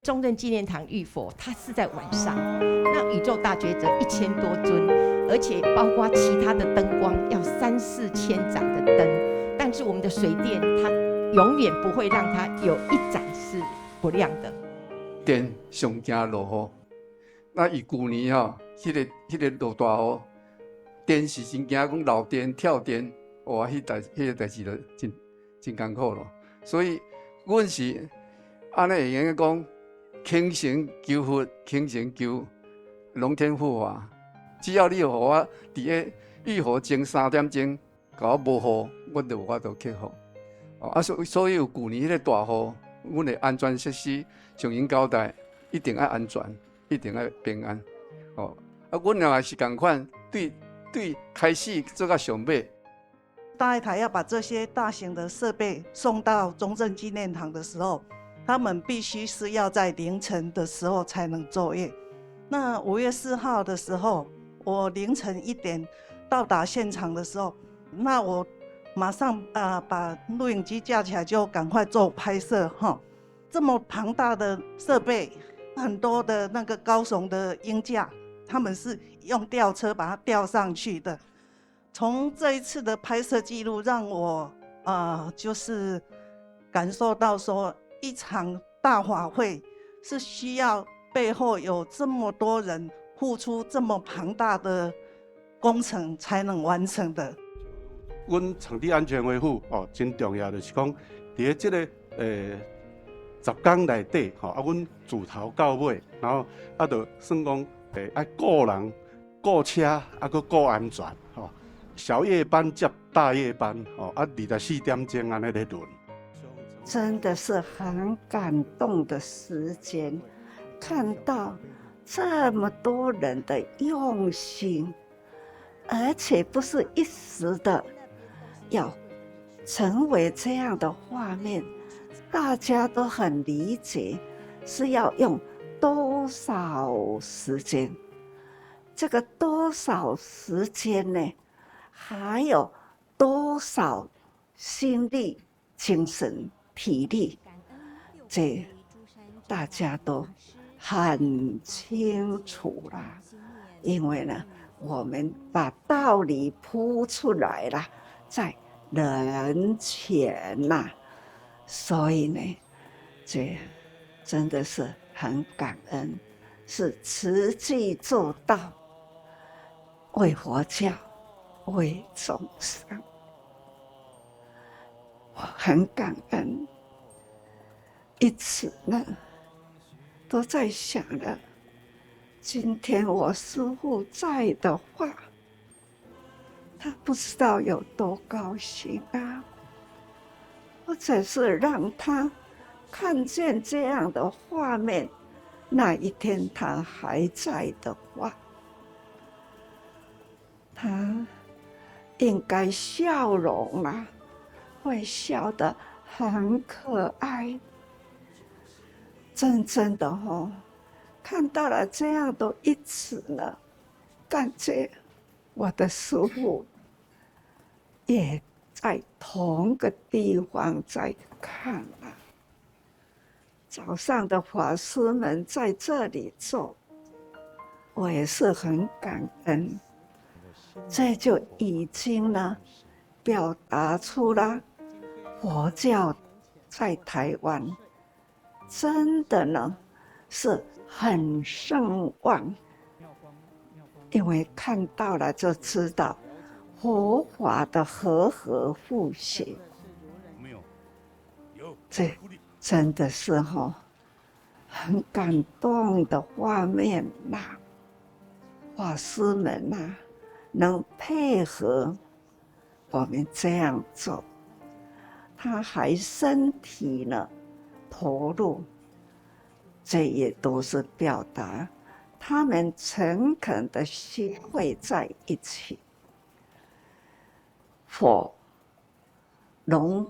中正纪念堂浴佛，它是在晚上，那宇宙大觉者1000多尊，而且包括其他的灯光要3、4千盏的灯，但是我们的水电它永远不会让它有一盏是不亮的。电上惊落雨，那伊旧年迄个落大雨，电是真惊讲漏电跳电，哇，迄个代志就真艰苦咯。所以，阮是安尼会用讲。倾城求佛，倾城求龙天护法。只要你予我伫个浴火前3点钟，甲我无雨，阮就有法度克服。所以有旧年迄个大雨，阮的安全设施向因交代，一定要安全，一定要平安。阮也是同款，对开始做到上尾。大爱台要把这些大型的设备送到中正纪念堂的时候，他们必须是要在凌晨的时候才能作业。那5月4号的时候，我凌晨1点到达现场的时候，那我马上把录影机架起来，就赶快做拍摄哈。这么庞大的设备，很多的那个高耸的鹰架，他们是用吊车把它吊上去的。从这一次的拍摄记录，让我就是感受到说，一场大法会是需要背后有这么多人付出这么庞大的工程才能完成的。阮场地安全维护真重要，就是讲伫这个10天内底阮自头到尾，然后就算讲爱顾人、顾车，搁顾安全小夜班接大夜班24点钟安尼在轮。真的是很感动的时间，看到这么多人的用心，而且不是一时的，要成为这样的画面，大家都很理解是要用多少时间，这个多少时间呢？还有多少心力、精神、体力，这大家都很清楚啦。因为呢，我们把道理铺出来了，在人前呐，所以呢，这真的是很感恩，是实际做到，为佛教，为众生。我很感恩，一直呢都在想着，今天我师父在的话，他不知道有多高兴啊！或者是让他看见这样的画面，那一天他还在的话，他应该笑容啊，会笑得很可爱。真正的看到了这样的一次呢，感觉我的师父也在同个地方在看啊。早上的法师们在这里做，我也是很感恩。这就已经呢表达出了佛教在台湾真的呢是很盛旺，因为看到了就知道佛法的和合复习，这真的是很感动的画面呐。法师们呐，能配合我们这样做，他还身体呢投入，这也都是表达他们诚恳的心会在一起。佛龙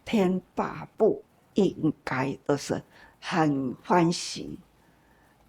天八部应该都是很欢喜，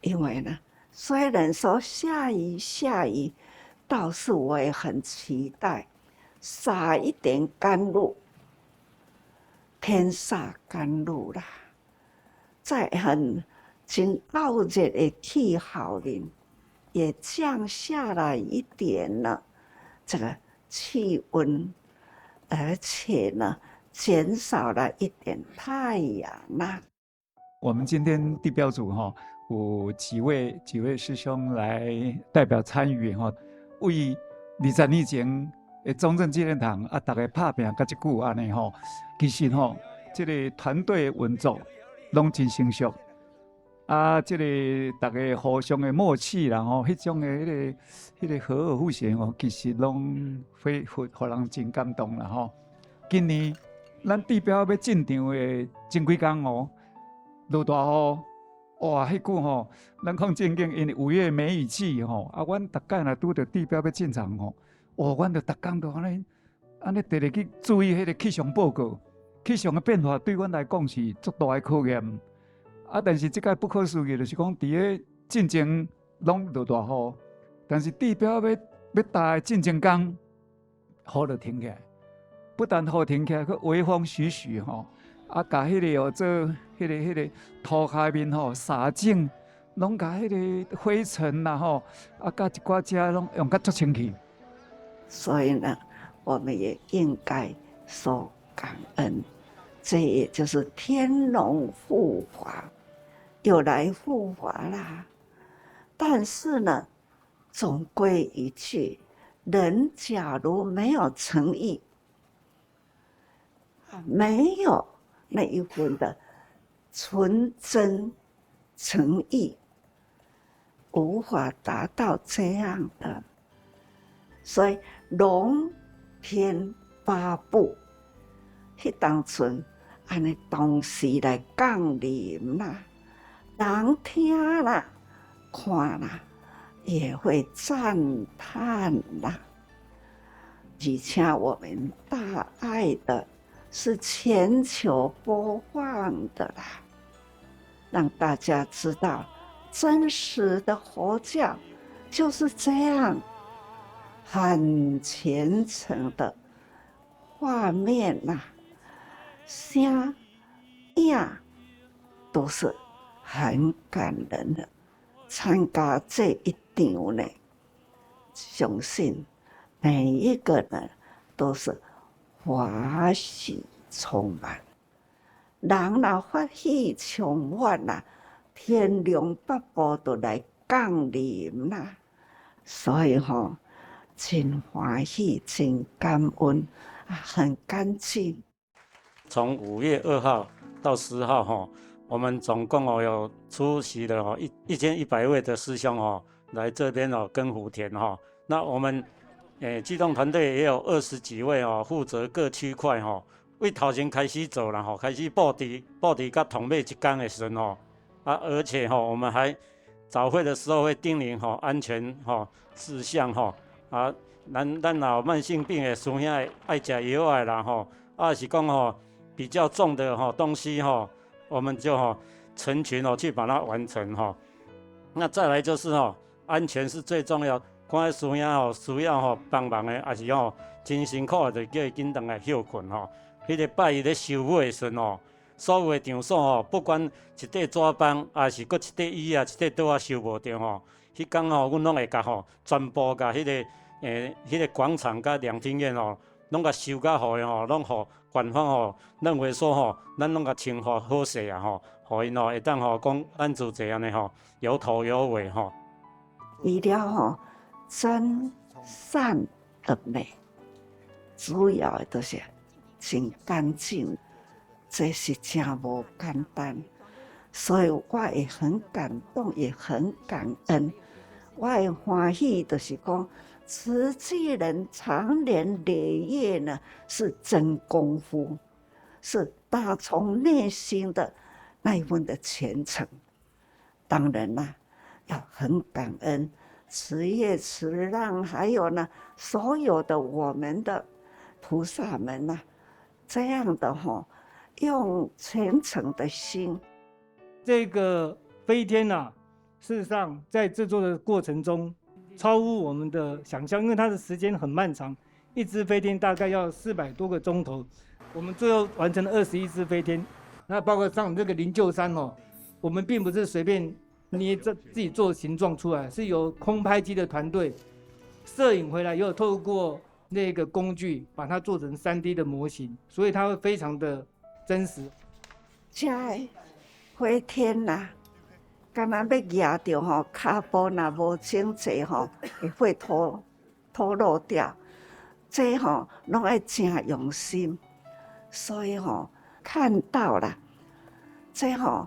因为呢，虽然说下雨，倒是我也很期待撒一点甘露，天煞甘露啦，在很真燥热的气候里，也降下来一点了这个气温，而且呢，减少了一点太阳啦。我们今天地标组有几位师兄来代表参与为20年前的中正纪念堂大家打拼到这久安尼其实这个团队运作拢真成熟。这个大家互相的默契啦迄种的迄个和而互协其实拢会互人真感动啦今年咱地标要进场的前几天落大雨，哇！迄句咱讲正经，因为5月梅雨季阮逐届若拄着地标要进场阮着逐工都安尼直直去注意迄个气象报告，气象的变化对阮来讲是足大的考验。但是即届不可思议就是讲，伫个进前拢落大雨，但是地标要搭的进前工，雨就停起来，不但雨停起来，佮微风徐徐甲迄个做迄个涂骹面洒净，拢甲迄个灰尘啦甲一寡遮拢用甲足清气。所以呢，我们也应该说感恩，这也就是天龙护法，有来护法啦。但是呢，总归一句，人假如没有诚意，没有那一份的纯真诚意，无法达到这样的。所以龙天八部，迄当阵安尼同时来降临啦，人听啦、看啦，也会赞叹啦。而且我们大爱的是全球播放的啦，让大家知道真实的佛教就是这样，很虔诚的画面啦、声、影都是很感人的。参加这一场呢，相信每一个人都是欢喜充满。人若欢喜充满啦，天龙八部都来降临啦。所以真欢喜，真感恩，很干净。从5月2号到10号我们总共有出席了1100位的师兄来这边耕福田那我们机动团队也有20几位负责各区块为头前开始做啦开始布置到同尾一天的时候而且我们还早会的时候会叮咛安全事项咱有慢性病的师兄爱吃药的啦是讲比较重的东西我们就成群去把它完成那再来就是安全是最重要。看师兄需要帮忙的，也是真辛苦的，就叫伊紧回来休困迄个拜伊咧收尾的时阵所有的场所不管一块纸板，也是搁一块椅啊，一块桌啊收无着迄天阮拢会甲全部甲迄个广场甲两厅院拢甲收甲好的拢互官方认为说咱拢甲清好好势啊互因会当讲咱做这样的有头有尾为了真善的美，主要的都是真干净，这是真无简单。所以我也很感动，也很感恩。我也欢喜，就是讲慈济人长年累月呢，是真功夫，是打从内心的那一份的虔诚。当然啦，要很感恩慈业慈让，还有呢，所有的我们的菩萨们呐，这样的用虔诚的心。这个飞天事实上在制作的过程中，超乎我们的想象，因为它的时间很漫长，一只飞天大概要400多个钟头，我们最后完成了21只飞天，那包括像这个灵鹫山我们并不是随便捏自己做形状出来，是由空拍机的团队摄影回来以后，透过那个工具把它做成3D 的模型，所以它会非常的真实。这花天呐，敢若要压着吼，骹步若无整齐吼，会脱落掉。这吼拢爱真用心，所以吼看到了，这吼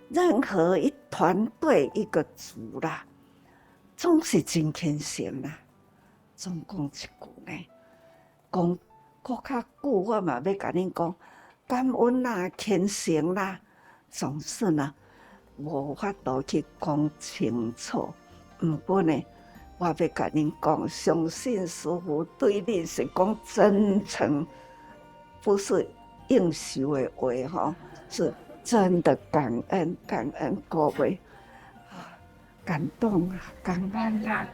任何一团队一个组啦，总是真虔诚啦。总讲一句呢，讲搁较久，我嘛要甲恁讲，感恩啦、虔诚啦，总是呢无法度去讲清楚。毋过呢，我要甲恁讲，相信师父对恁是讲真诚，不是应酬的话吼，是真的感恩各位，感动啊，感恩啊。